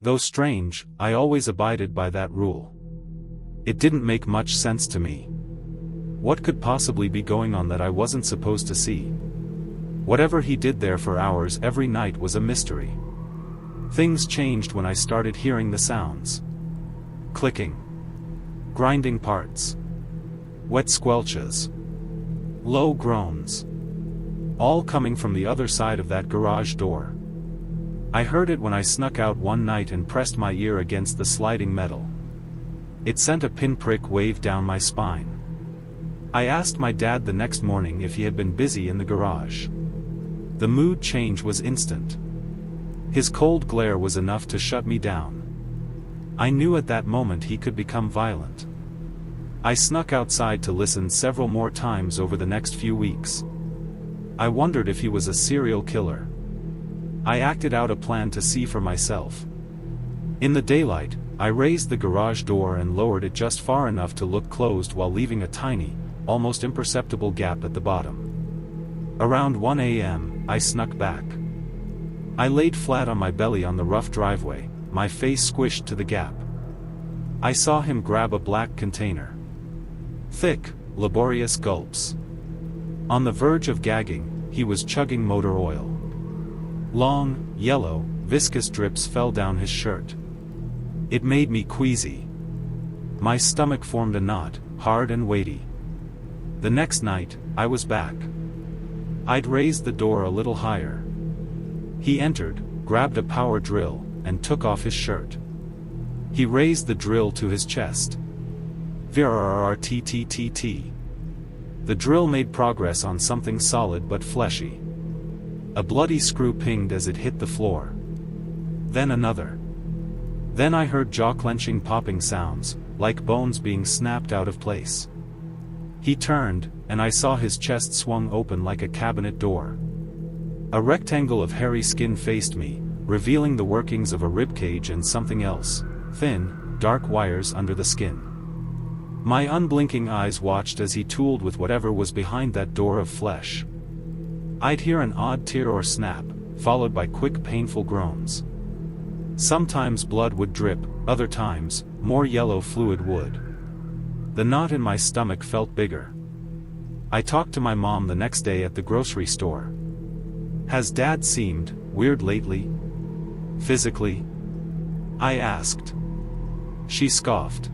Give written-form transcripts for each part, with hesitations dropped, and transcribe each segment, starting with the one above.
Though strange, I always abided by that rule. It didn't make much sense to me. What could possibly be going on that I wasn't supposed to see? Whatever he did there for hours every night was a mystery. Things changed when I started hearing the sounds. Clicking. Grinding parts. Wet squelches. Low groans. All coming from the other side of that garage door. I heard it when I snuck out one night and pressed my ear against the sliding metal. It sent a pinprick wave down my spine. I asked my dad the next morning if he had been busy in the garage. The mood change was instant. His cold glare was enough to shut me down. I knew at that moment he could become violent. I snuck outside to listen several more times over the next few weeks. I wondered if he was a serial killer. I acted out a plan to see for myself. In the daylight, I raised the garage door and lowered it just far enough to look closed while leaving a tiny, almost imperceptible gap at the bottom. Around 1 a.m., I snuck back. I laid flat on my belly on the rough driveway, my face squished to the gap. I saw him grab a black container. Thick, laborious gulps. On the verge of gagging, he was chugging motor oil. Long, yellow, viscous drips fell down his shirt. It made me queasy. My stomach formed a knot, hard and weighty. The next night, I was back. I'd raised the door a little higher. He entered, grabbed a power drill, and took off his shirt. He raised the drill to his chest. Vrrrrtttt. The drill made progress on something solid but fleshy. A bloody screw pinged as it hit the floor. Then another. Then I heard jaw-clenching popping sounds, like bones being snapped out of place. He turned, and I saw his chest swung open like a cabinet door. A rectangle of hairy skin faced me, revealing the workings of a ribcage and something else, thin, dark wires under the skin. My unblinking eyes watched as he tooled with whatever was behind that door of flesh. I'd hear an odd tear or snap, followed by quick painful groans. Sometimes blood would drip, other times, more yellow fluid would. The knot in my stomach felt bigger. I talked to my mom the next day at the grocery store. "Has Dad seemed weird lately? Physically?" I asked. She scoffed.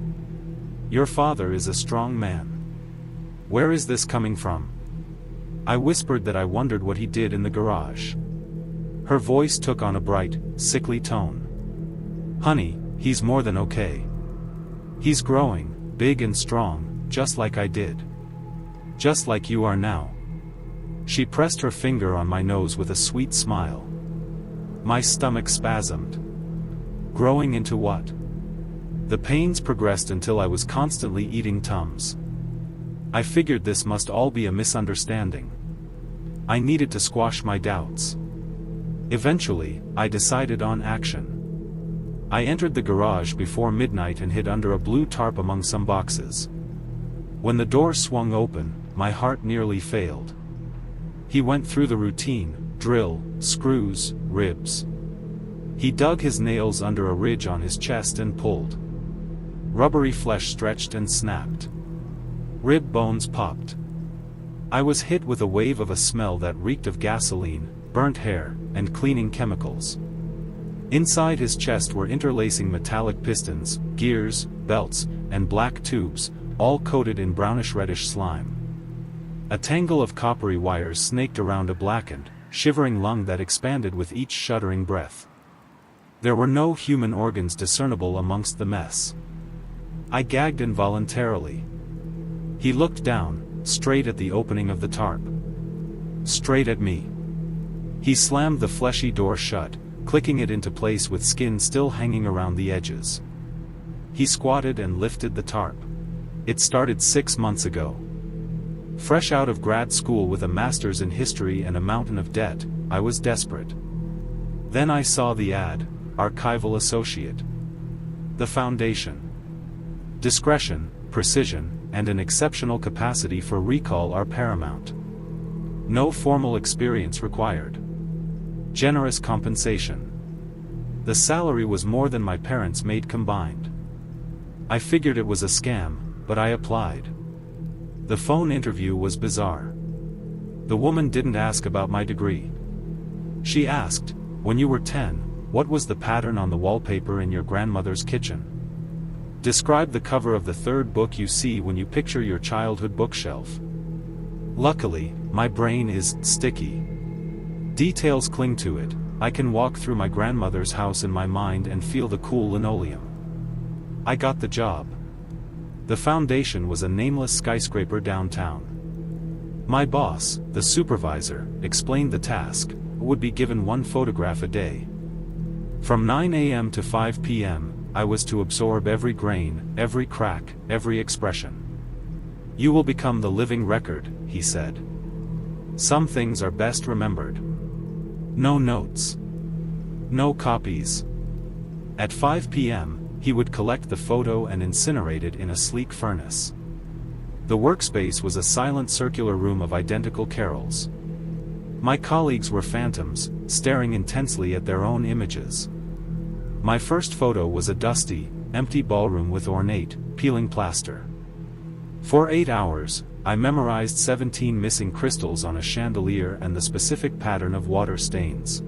"Your father is a strong man. Where is this coming from?" I whispered that I wondered what he did in the garage. Her voice took on a bright, sickly tone. "Honey, he's more than okay. He's growing, big and strong, just like I did. Just like you are now." She pressed her finger on my nose with a sweet smile. My stomach spasmed. Growing into what? The pains progressed until I was constantly eating Tums. I figured this must all be a misunderstanding. I needed to squash my doubts. Eventually, I decided on action. I entered the garage before midnight and hid under a blue tarp among some boxes. When the door swung open, my heart nearly failed. He went through the routine: drill, screws, ribs. He dug his nails under a ridge on his chest and pulled. Rubbery flesh stretched and snapped. Rib bones popped. I was hit with a wave of a smell that reeked of gasoline, burnt hair, and cleaning chemicals. Inside his chest were interlacing metallic pistons, gears, belts, and black tubes, all coated in brownish-reddish slime. A tangle of coppery wires snaked around a blackened, shivering lung that expanded with each shuddering breath. There were no human organs discernible amongst the mess. I gagged involuntarily. He looked down, straight at the opening of the tarp. Straight at me. He slammed the fleshy door shut, clicking it into place with skin still hanging around the edges. He squatted and lifted the tarp. It started 6 months ago. Fresh out of grad school with a master's in history and a mountain of debt, I was desperate. Then I saw the ad, archival associate. The foundation. Discretion, precision, and an exceptional capacity for recall are paramount. No formal experience required. Generous compensation. The salary was more than my parents made combined. I figured it was a scam, but I applied. The phone interview was bizarre. The woman didn't ask about my degree. She asked, "When you were 10, what was the pattern on the wallpaper in your grandmother's kitchen? Describe the cover of the third book you see when you picture your childhood bookshelf." Luckily, my brain is sticky. Details cling to it. I can walk through my grandmother's house in my mind and feel the cool linoleum. I got the job. The foundation was a nameless skyscraper downtown. My boss, the supervisor, explained the task: would be given one photograph a day. From 9 a.m. to 5 p.m., I was to absorb every grain, every crack, every expression. "You will become the living record," he said. "Some things are best remembered." No notes. No copies. At 5 p.m., he would collect the photo and incinerate it in a sleek furnace. The workspace was a silent circular room of identical carols. My colleagues were phantoms, staring intensely at their own images. My first photo was a dusty, empty ballroom with ornate, peeling plaster. For 8 hours, I memorized 17 missing crystals on a chandelier and the specific pattern of water stains.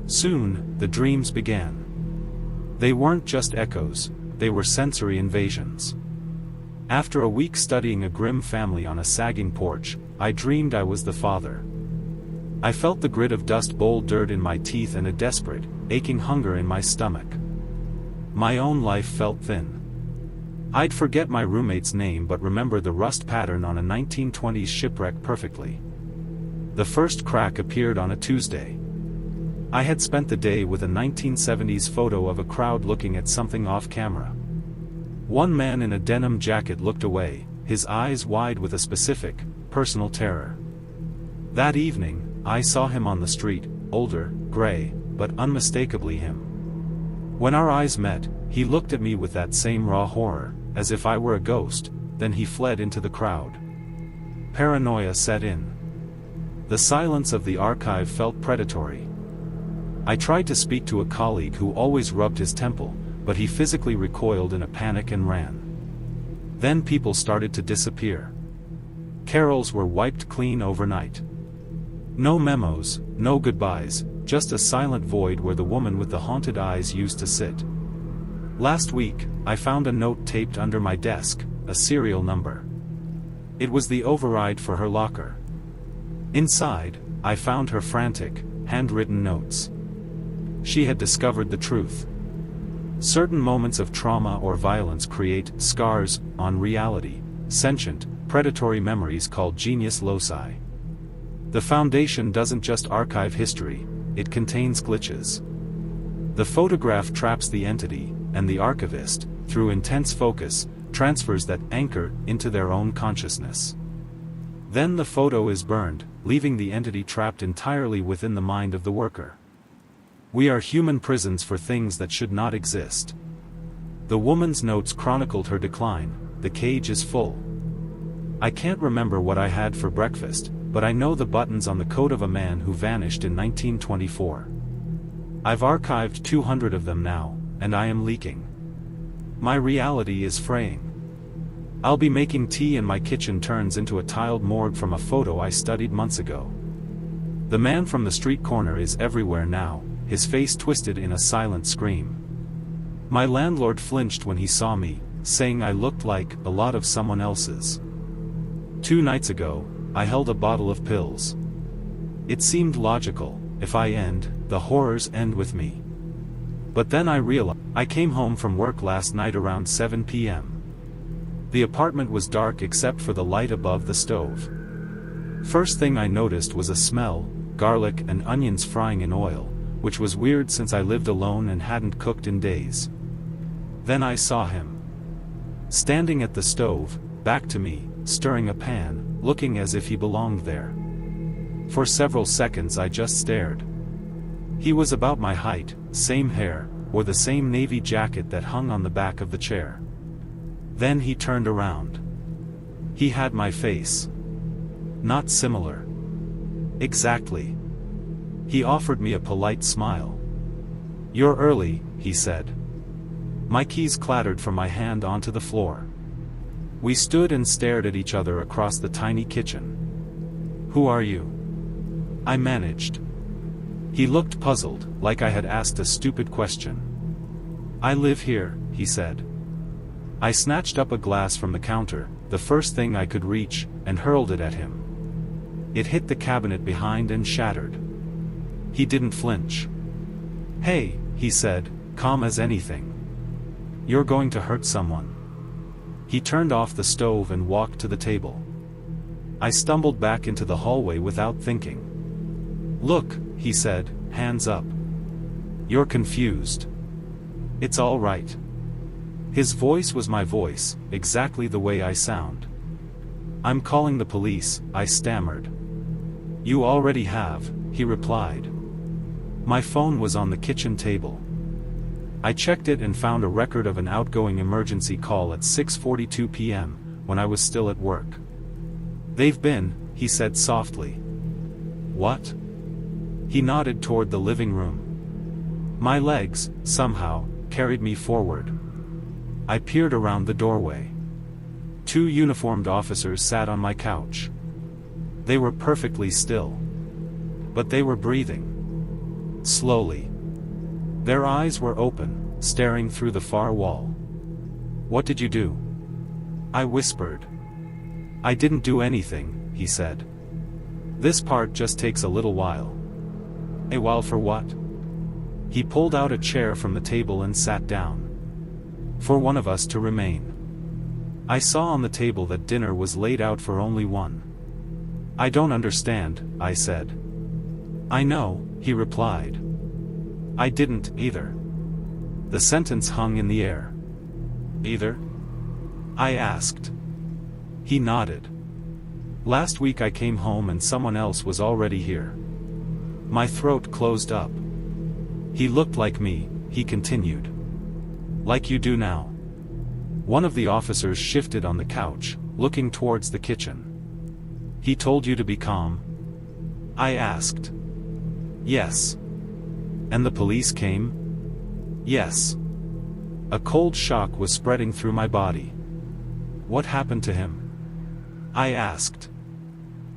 Soon, the dreams began. They weren't just echoes, they were sensory invasions. After a week studying a grim family on a sagging porch, I dreamed I was the father. I felt the grit of dust bowl dirt in my teeth and a desperate, aching hunger in my stomach. My own life felt thin. I'd forget my roommate's name but remember the rust pattern on a 1920s shipwreck perfectly. The first crack appeared on a Tuesday. I had spent the day with a 1970s photo of a crowd looking at something off camera. One man in a denim jacket looked away, his eyes wide with a specific, personal terror. That evening, I saw him on the street, older, gray, but unmistakably him. When our eyes met, he looked at me with that same raw horror, as if I were a ghost, then he fled into the crowd. Paranoia set in. The silence of the archive felt predatory. I tried to speak to a colleague who always rubbed his temple, but he physically recoiled in a panic and ran. Then people started to disappear. Carols were wiped clean overnight. No memos, no goodbyes, just a silent void where the woman with the haunted eyes used to sit. Last week, I found a note taped under my desk, a serial number. It was the override for her locker. Inside, I found her frantic, handwritten notes. She had discovered the truth. Certain moments of trauma or violence create scars on reality, sentient, predatory memories called genius loci. The Foundation doesn't just archive history, it contains glitches. The photograph traps the entity, and the archivist, through intense focus, transfers that anchor into their own consciousness. Then the photo is burned, leaving the entity trapped entirely within the mind of the worker. We are human prisons for things that should not exist. The woman's notes chronicled her decline. The cage is full. I can't remember what I had for breakfast, but I know the buttons on the coat of a man who vanished in 1924. I've archived 200 of them now, and I am leaking. My reality is fraying. I'll be making tea and my kitchen turns into a tiled morgue from a photo I studied months ago. The man from the street corner is everywhere now, his face twisted in a silent scream. My landlord flinched when he saw me, saying I looked like a lot of someone else's. 2 nights ago, I held a bottle of pills. It seemed logical: if I end, the horrors end with me. But then I realized, I came home from work last night around 7 p.m. The apartment was dark except for the light above the stove. First thing I noticed was a smell, garlic and onions frying in oil, which was weird since I lived alone and hadn't cooked in days. Then I saw him. Standing at the stove, back to me, stirring a pan, looking as if he belonged there. For several seconds I just stared. He was about my height, same hair, wore the same navy jacket that hung on the back of the chair. Then he turned around. He had my face. Not similar. Exactly. He offered me a polite smile. "You're early," he said. My keys clattered from my hand onto the floor. We stood and stared at each other across the tiny kitchen. "Who are you?" I managed. He looked puzzled, like I had asked a stupid question. "I live here," he said. I snatched up a glass from the counter, the first thing I could reach, and hurled it at him. It hit the cabinet behind and shattered. He didn't flinch. "Hey," he said, calm as anything. "You're going to hurt someone." He turned off the stove and walked to the table. I stumbled back into the hallway without thinking. "Look," he said, hands up. "You're confused. It's all right." His voice was my voice, exactly the way I sound. "I'm calling the police," I stammered. "You already have," he replied. My phone was on the kitchen table. I checked it and found a record of an outgoing emergency call at 6:42 p.m., when I was still at work. "They've been," he said softly. "What?" He nodded toward the living room. My legs, somehow, carried me forward. I peered around the doorway. 2 uniformed officers sat on my couch. They were perfectly still. But they were breathing. Slowly. Their eyes were open, staring through the far wall. "What did you do?" I whispered. "I didn't do anything," he said. "This part just takes a little while." "A while for what?" He pulled out a chair from the table and sat down. "For one of us to remain." I saw on the table that dinner was laid out for only one. "I don't understand," I said. "I know," he replied. "I didn't, either." The sentence hung in the air. "Either?" I asked. He nodded. "Last week I came home and someone else was already here." My throat closed up. "He looked like me," he continued. "Like you do now." One of the officers shifted on the couch, looking towards the kitchen. "He told you to be calm?" I asked. "Yes." "And the police came?" "Yes." A cold shock was spreading through my body. "What happened to him?" I asked.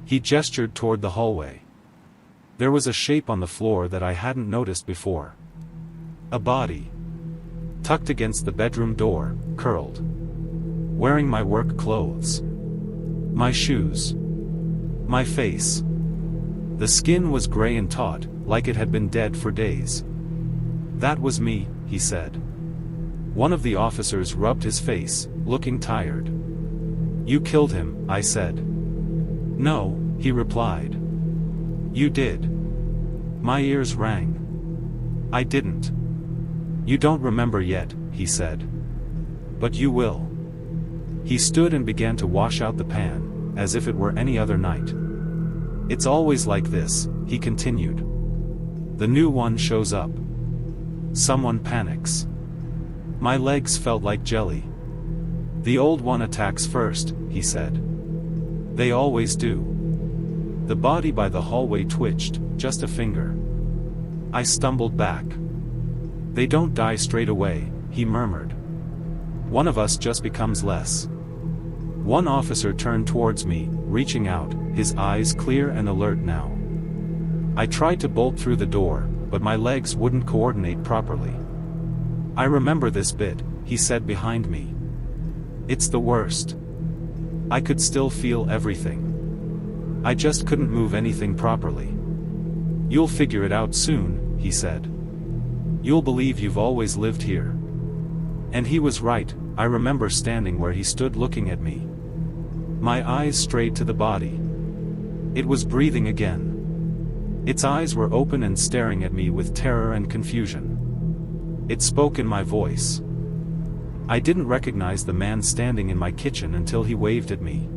He gestured toward the hallway. There was a shape on the floor that I hadn't noticed before. A body. Tucked against the bedroom door, curled. Wearing my work clothes. My shoes. My face. The skin was gray and taut, like it had been dead for days. "That was me," he said. One of the officers rubbed his face, looking tired. "You killed him," I said. "No," he replied. "You did." My ears rang. "I didn't." "You don't remember yet," he said. "But you will." He stood and began to wash out the pan, as if it were any other night. "It's always like this," he continued. "The new one shows up. Someone panics." My legs felt like jelly. "The old one attacks first," he said. "They always do." The body by the hallway twitched, just a finger. I stumbled back. "They don't die straight away," he murmured. "One of us just becomes less." One officer turned towards me, reaching out, his eyes clear and alert now. I tried to bolt through the door, but my legs wouldn't coordinate properly. "I remember this bit," he said behind me. "It's the worst." I could still feel everything. I just couldn't move anything properly. "You'll figure it out soon," he said. "You'll believe you've always lived here." And he was right. I remember standing where he stood looking at me. My eyes strayed to the body. It was breathing again. Its eyes were open and staring at me with terror and confusion. It spoke in my voice. I didn't recognize the man standing in my kitchen until he waved at me.